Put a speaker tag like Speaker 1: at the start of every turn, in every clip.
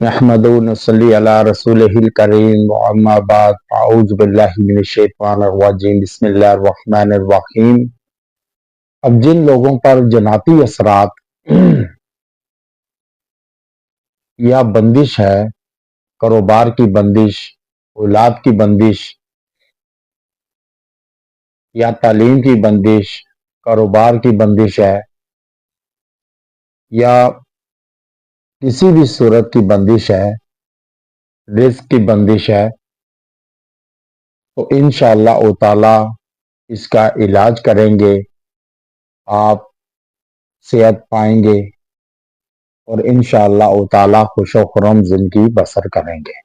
Speaker 1: नहमदु व नसल्ली अला रसूलिहिल करीम व अम्मा बाद अऊज़ु बिल्लाहि मिनश शैतानिर रजीम बिस्मिल्लाहिर रहमानिर रहीम। अब जिन लोगों पर जनाती असरात या बंदिश है, कारोबार की बंदिश, औलाद की बंदिश या तालीम की बंदिश, कारोबार की बंदिश है या किसी भी सूरत की बंदिश है, रिज़्क की बंदिश है, तो इंशाअल्लाह ताला इसका इलाज करेंगे, आप सेहत पाएंगे और इंशाअल्लाह ताला खुश व खुर्रम जिंदगी बसर करेंगे।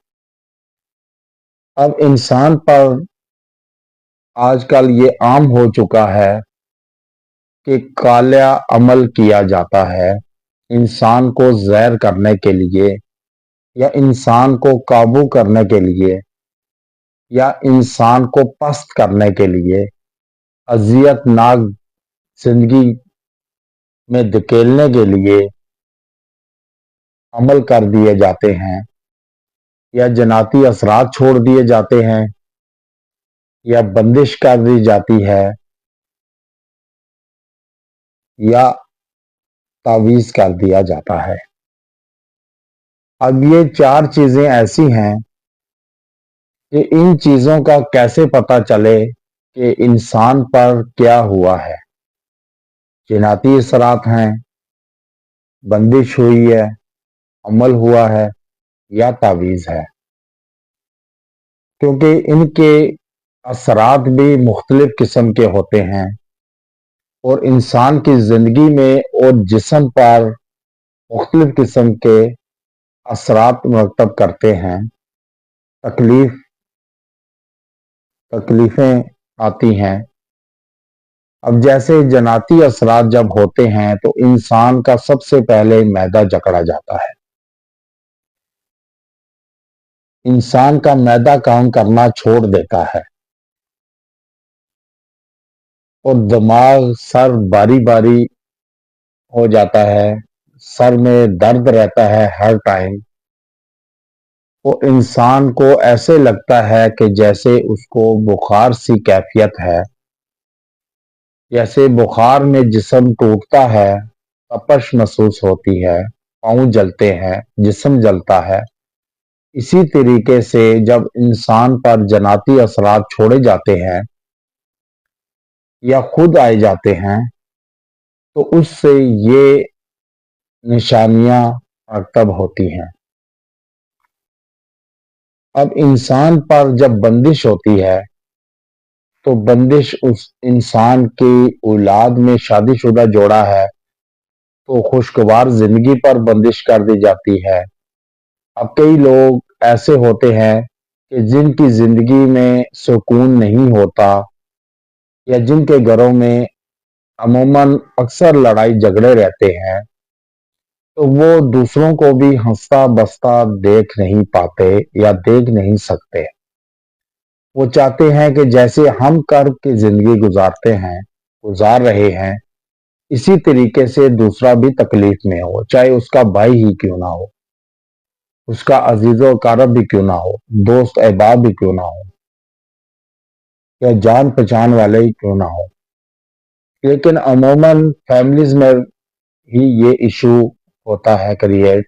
Speaker 1: अब इंसान पर आजकल ये आम हो चुका है कि काला अमल किया जाता है इंसान को ज़हर करने के लिए या इंसान को काबू करने के लिए या इंसान को पस्त करने के लिए, अजियतनाक जिंदगी में धकेलने के लिए अमल कर दिए जाते हैं या जनाती असरात छोड़ दिए जाते हैं या बंदिश कर दी जाती है या तावीज़ कर दिया जाता है। अब ये चार चीजें ऐसी हैं कि इन चीजों का कैसे पता चले कि इंसान पर क्या हुआ है। जनाती असरात हैं, बंदिश हुई है, अमल हुआ है या तावीज़ है, क्योंकि इनके असरात भी मुख्तलिफ किस्म के होते हैं और इंसान की जिंदगी में और जिस्म पर मुख्तलिफ किस्म के असरात मरतब करते हैं। तकलीफें आती हैं। अब जैसे जनाती असरात जब होते हैं तो इंसान का सबसे पहले मैदा जकड़ा जाता है। इंसान का मैदा काम करना छोड़ देता है और दिमाग, सर बारी बारी हो जाता है, सर में दर्द रहता है हर टाइम। वो इंसान को ऐसे लगता है कि जैसे उसको बुखार सी कैफियत है, जैसे बुखार में जिस्म टूटता है, तपश महसूस होती है, पाँव जलते हैं, जिस्म जलता है। इसी तरीके से जब इंसान पर जनाती असरात छोड़े जाते हैं या खुद आए जाते हैं तो उससे ये निशानियां मरतब होती हैं। अब इंसान पर जब बंदिश होती है तो बंदिश उस इंसान की औलाद में शादीशुदा जोड़ा है तो खुशगवार जिंदगी पर बंदिश कर दी जाती है। अब कई लोग ऐसे होते हैं कि जिनकी जिंदगी में सुकून नहीं होता या जिनके घरों में अमूमन अक्सर लड़ाई झगड़े रहते हैं, तो वो दूसरों को भी हंसता बसता देख नहीं पाते या देख नहीं सकते। वो चाहते हैं कि जैसे हम कर्ब की जिंदगी गुजार रहे हैं, इसी तरीके से दूसरा भी तकलीफ में हो, चाहे उसका भाई ही क्यों ना हो, उसका अजीजो कारब भी क्यों ना हो, दोस्त अहबाब भी क्यों ना हो या जान पहचान वाले ही क्यों ना हो। लेकिन अमूमन फैमिलीज में ही ये इशू होता है क्रिएट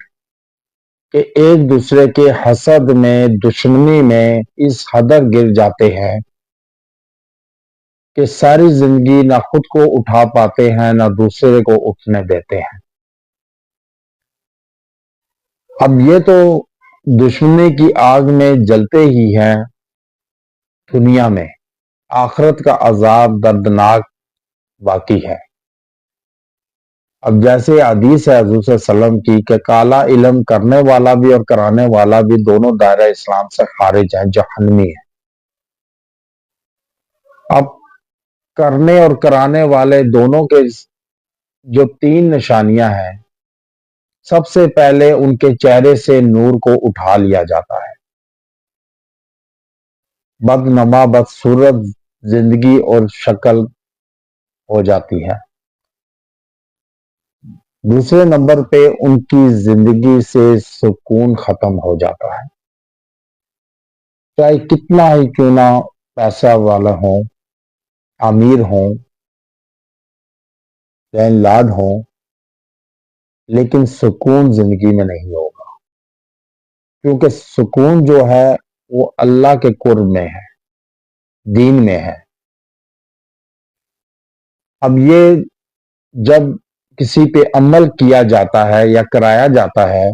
Speaker 1: कि एक दूसरे के हसद में, दुश्मनी में इस हदर गिर जाते हैं कि सारी जिंदगी ना खुद को उठा पाते हैं ना दूसरे को उठने देते हैं। अब ये तो दुश्मनी की आग में जलते ही हैं दुनिया में, आखिरत का अजाब दर्दनाक बाकी है। अब जैसे हदीस है हुज़ूर सल्लल्लाहु अलैहि वसल्लम की कि काला इल्म करने वाला भी और कराने वाला भी दोनों दायरा इस्लाम से खारिज हैं, जहन्नमी है। अब करने और कराने वाले दोनों के जो तीन निशानियां हैं, सबसे पहले उनके चेहरे से नूर को उठा लिया जाता है। बदनमा बदसूरत जिंदगी और शक्ल हो जाती है। दूसरे नंबर पे उनकी जिंदगी से सुकून खत्म हो जाता है। चाहे कितना ही क्यों ना पैसा वाला हो, अमीर हो, लैंडलॉर्ड हो, लेकिन सुकून जिंदगी में नहीं होगा। क्योंकि सुकून जो है वो अल्लाह के कुर्ब में है, दीन में है। अब ये जब किसी पे अमल किया जाता है या कराया जाता है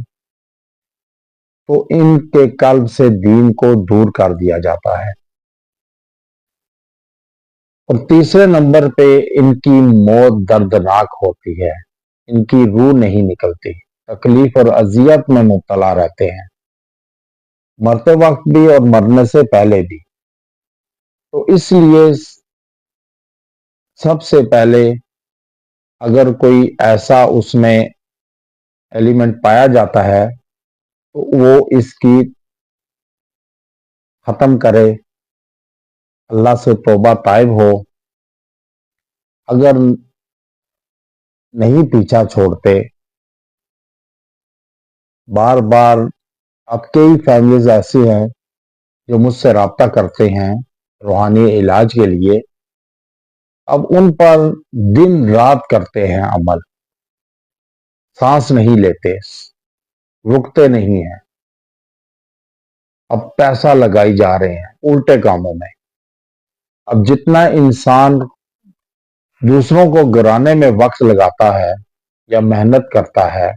Speaker 1: तो इनके कल्ब से दीन को दूर कर दिया जाता है। और तीसरे नंबर पे इनकी मौत दर्दनाक होती है। इनकी रूह नहीं निकलती, तकलीफ और अजियत में मुब्तला रहते हैं, मरते वक्त भी और मरने से पहले भी। तो इसलिए सबसे पहले अगर कोई ऐसा उसमें एलिमेंट पाया जाता है तो वो इसकी खत्म करे, अल्लाह से तौबा ताइब हो। अगर नहीं पीछा छोड़ते, बार बार, अब कई फैमिलीज ऐसी हैं जो मुझसे राब्ता करते हैं रूहानी इलाज के लिए। अब उन पर दिन रात करते हैं अमल, सांस नहीं लेते, रुकते नहीं हैं। अब पैसा लगाई जा रहे हैं उल्टे कामों में। अब जितना इंसान दूसरों को गिराने में वक्त लगाता है या मेहनत करता है,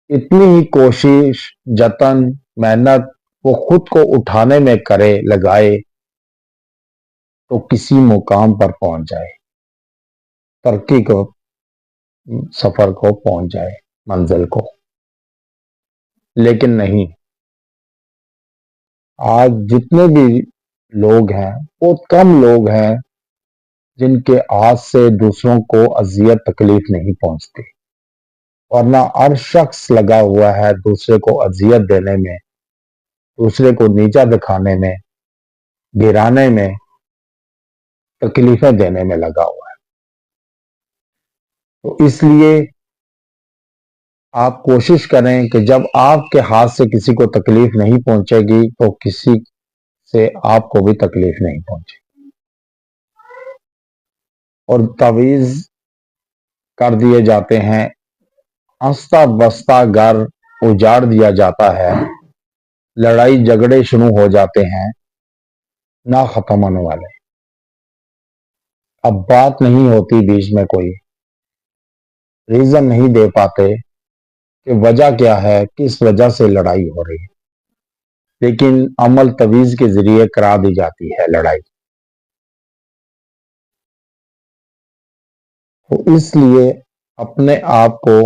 Speaker 1: इतनी ही कोशिश, जतन, मेहनत वो खुद को उठाने में करे, लगाए, तो किसी मुकाम पर पहुंच जाए, तरक्की को, सफर को पहुंच जाए, मंजिल को। लेकिन नहीं, आज जितने भी लोग हैं बहुत कम लोग हैं जिनके हाथ से दूसरों को अजियत तकलीफ नहीं पहुंचती, वरना हर शख्स लगा हुआ है दूसरे को अजियत देने में, दूसरे को नीचा दिखाने में, गिराने में, तकलीफें देने में लगा हुआ है। तो इसलिए आप कोशिश करें कि जब आपके हाथ से किसी को तकलीफ नहीं पहुंचेगी तो किसी से आपको भी तकलीफ नहीं पहुंचेगी। और तावीज कर दिए जाते हैं, हंसता बसता घर उजाड़ दिया जाता है, लड़ाई झगड़े शुरू हो जाते हैं, ना खत्म होने वाले। अब बात नहीं होती, बीच में कोई रीजन नहीं दे पाते कि वजह क्या है, किस वजह से लड़ाई हो रही है, लेकिन अमल तवीज के जरिए करा दी जाती है लड़ाई। तो इसलिए अपने आप को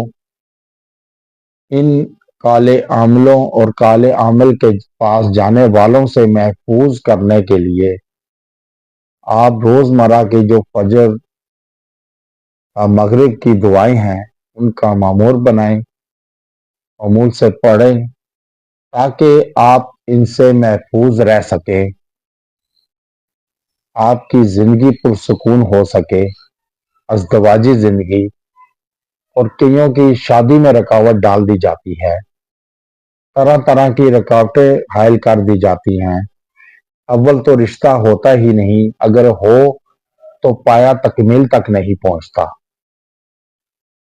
Speaker 1: इन काले आमलों और काले आमल के पास जाने वालों से महफूज करने के लिए आप रोजमर्रा की जो फजर मगरिब की दुआएं हैं उनका मामूर बनाएं, मामूल से पढ़ें, ताकि आप इनसे महफूज रह सके, आपकी जिंदगी पुरसुकून हो सके, अज़दवाजी जिंदगी। और कईयों की शादी में रुकावट डाल दी जाती है, तरह तरह की रुकावटें हायल कर दी जाती हैं। अव्वल तो रिश्ता होता ही नहीं, अगर हो तो पाया तकमील तक नहीं पहुंचता,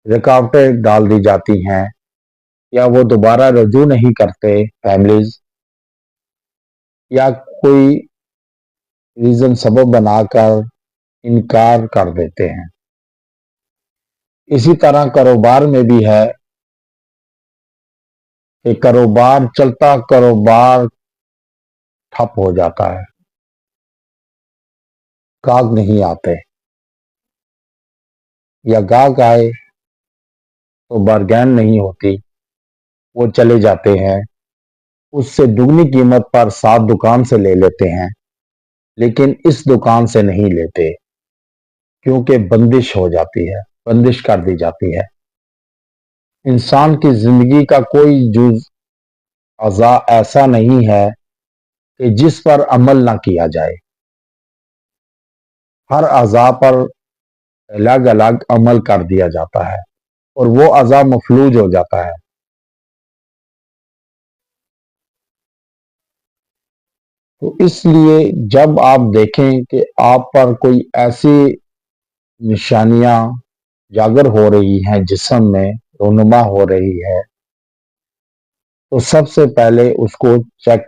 Speaker 1: रुकावटें डाल दी जाती हैं, या वो दोबारा रजू नहीं करते फैमिलीज, या कोई रीजन सबब बनाकर इनकार कर देते हैं। इसी तरह कारोबार में भी है कि कारोबार चलता, कारोबार ठप हो जाता है, गाहक नहीं आते, या गाहक आए तो बारगेन नहीं होती, वो चले जाते हैं, उससे दुगनी कीमत पर साथ दुकान से ले लेते हैं, लेकिन इस दुकान से नहीं लेते, क्योंकि बंदिश हो जाती है, बंदिश कर दी जाती है। इंसान की जिंदगी का कोई जुज अज़ा ऐसा नहीं है कि जिस पर अमल ना किया जाए। हर अज़ा पर अलग अलग अमल कर दिया जाता है। اور وہ اعضا مفلوج ہو جاتا ہے۔ تو اس لیے جب آپ دیکھیں کہ آپ پر کوئی ایسی نشانیاں جاگر ہو رہی ہیں، جسم میں رونما ہو رہی ہے، تو سب سے پہلے اس کو چیک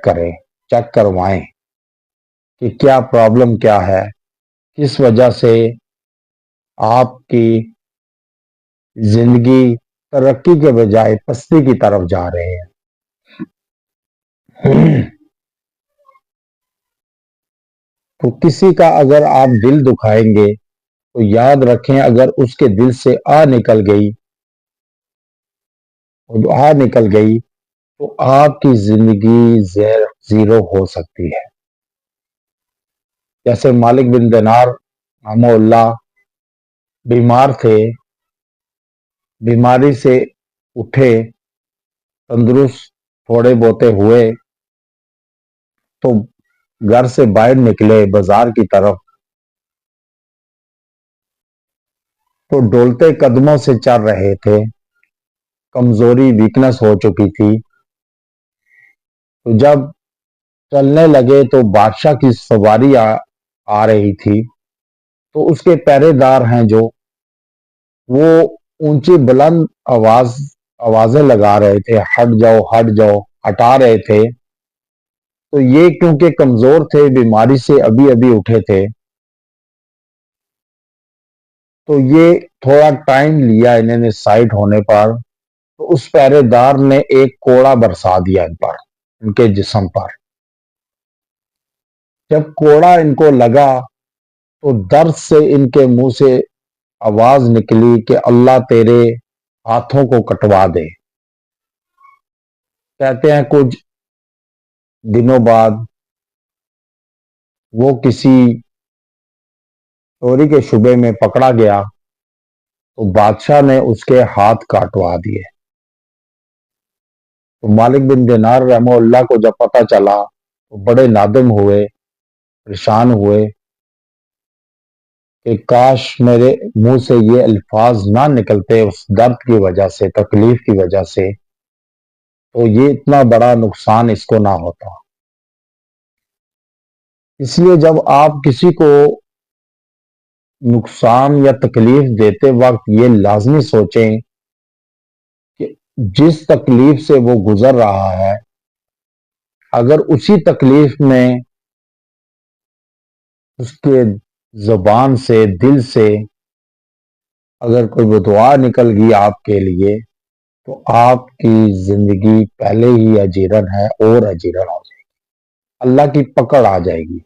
Speaker 1: کروائیں کہ کیا پرابلم کیا ہے، کس وجہ سے آپ کی زندگی ترقی کے بجائے پستی کی طرف جا رہے ہیں۔ تو کسی کا اگر آپ دل دکھائیں گے تو یاد رکھیں، اگر اس کے دل سے آ نکل گئی تو آپ کی زندگی زیرو ہو سکتی ہے۔ جیسے مالک بن دینار رحمہ اللہ بیمار تھے، بیماری سے اٹھے، تندرست تھوڑے بہتے ہوئے تو گھر سے باہر نکلے بازار کی طرف، تو ڈولتے قدموں سے چل رہے تھے، کمزوری ویکنس ہو چکی تھی۔ تو جب چلنے لگے تو بادشاہ کی سواری آ رہی تھی، تو اس کے پہرے دار ہیں جو وہ اونچی بلند آوازیں لگا رہے تھے، ہٹ جاؤ ہٹ جاؤ، ہٹا رہے تھے۔ تو یہ کیونکہ کمزور تھے، بیماری سے ابھی اٹھے تھے، تو یہ تھوڑا ٹائم لیا انہوں نے سائٹ ہونے پر۔ تو اس پہرے دار نے ایک کوڑا برسا دیا ان کے جسم پر۔ جب کوڑا ان کو لگا تو درد سے ان کے منہ سے آواز نکلی کہ اللہ تیرے ہاتھوں کو کٹوا دے۔ کہتے ہیں کچھ دنوں بعد وہ کسی چوری کے شبے میں پکڑا گیا، تو بادشاہ نے اس کے ہاتھ کاٹوا دیے۔ تو مالک بن دینار رحمہ اللہ کو جب پتہ چلا تو بڑے نادم ہوئے، پریشان ہوئے کہ کاش میرے منہ سے یہ الفاظ نہ نکلتے اس درد کی وجہ سے، تکلیف کی وجہ سے، تو یہ اتنا بڑا نقصان اس کو نہ ہوتا۔ اس لیے جب آپ کسی کو نقصان یا تکلیف دیتے وقت یہ لازمی سوچیں کہ جس تکلیف سے وہ گزر رہا ہے، اگر اسی تکلیف میں اس کے زبان سے، دل سے اگر کوئی بدعا نکل گئی آپ کے لیے، تو آپ کی زندگی پہلے ہی اجیرن ہے اور اجیرن ہو جائے گی، اللہ کی پکڑ آ جائے گی۔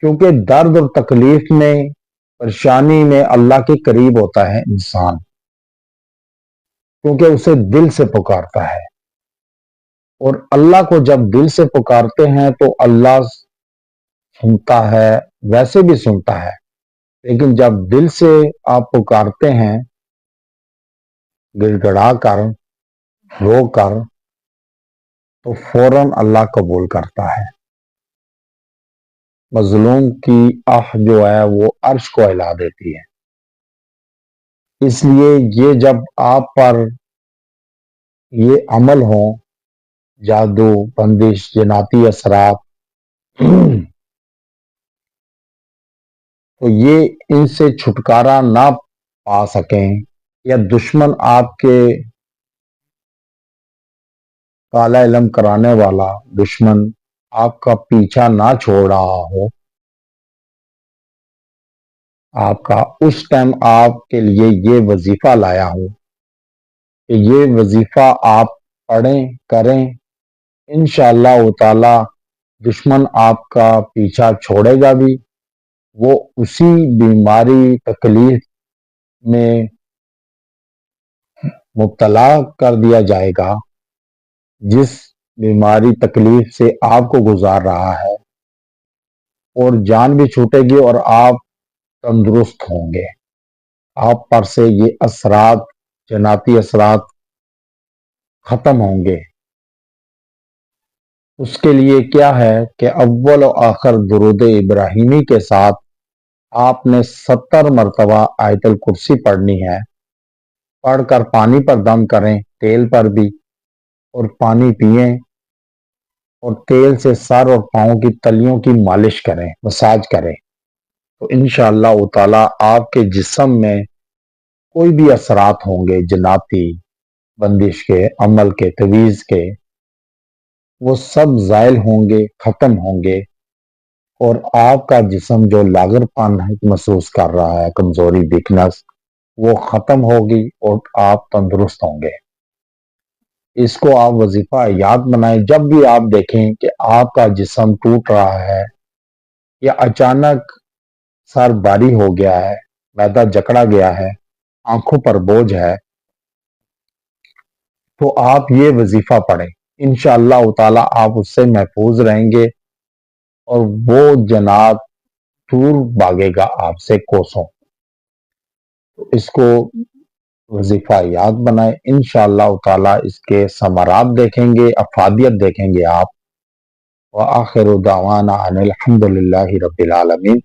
Speaker 1: کیونکہ درد اور تکلیف میں، پریشانی میں اللہ کے قریب ہوتا ہے انسان، کیونکہ اسے دل سے پکارتا ہے، اور اللہ کو جب دل سے پکارتے ہیں تو اللہ سنتا ہے، ویسے بھی سنتا ہے، لیکن جب دل سے آپ پکارتے ہیں گڑ گڑا کر، رو کر، تو فوراً اللہ قبول کرتا ہے۔ مظلوم کی آہ جو ہے وہ عرش کو ہلا دیتی ہے۔ اس لیے یہ جب آپ پر یہ عمل ہوں، جادو، بندش، جناتی اثرات، تو یہ ان سے چھٹکارا نہ پا سکیں، یا دشمن آپ کے کالا علم کرانے والا دشمن آپ کا پیچھا نہ چھوڑ رہا ہو، آپ کا اس ٹائم آپ کے لیے یہ وظیفہ لایا ہو کہ یہ وظیفہ آپ پڑھیں، کریں، انشاءاللہ تعالی دشمن آپ کا پیچھا چھوڑے گا بھی، وہ اسی بیماری تکلیف میں مبتلا کر دیا جائے گا جس بیماری تکلیف سے آپ کو گزار رہا ہے، اور جان بھی چھوٹے گی اور آپ تندرست ہوں گے۔ آپ پر سے یہ اثرات، جناتی اثرات ختم ہوں گے۔ اس کے لیے کیا ہے کہ اول و آخر درود ابراہیمی کے ساتھ آپ نے 70 مرتبہ آیت الکرسی پڑھنی ہے، پڑھ کر پانی پر دم کریں، تیل پر بھی، اور پانی پئیں اور تیل سے سر اور پاؤں کی تلیوں کی مالش کریں، مساج کریں، تو انشاءاللہ تعالی آپ کے جسم میں کوئی بھی اثرات ہوں گے جناتی، بندش کے، عمل کے، تویز کے، وہ سب زائل ہوں گے، ختم ہوں گے، اور آپ کا جسم جو لاغر پن محسوس کر رہا ہے، کمزوری، ویکنس، وہ ختم ہوگی اور آپ تندرست ہوں گے۔ اس کو آپ وظیفہ یاد بنائیں، جب بھی آپ دیکھیں کہ آپ کا جسم ٹوٹ رہا ہے یا اچانک سر بھاری ہو گیا ہے، معدہ جکڑا گیا ہے، آنکھوں پر بوجھ ہے، تو آپ یہ وظیفہ پڑھیں، انشاءاللہ تعالی آپ اس سے محفوظ رہیں گے اور وہ جنات دور بھاگے گا آپ سے کوسوں۔ تو اس کو وظیفہ یاد بنائیں، انشاءاللہ تعالی اس کے ثمرات دیکھیں گے، افادیت دیکھیں گے آپ۔ وآخر دعوانا ان الحمد للہ رب العالمین۔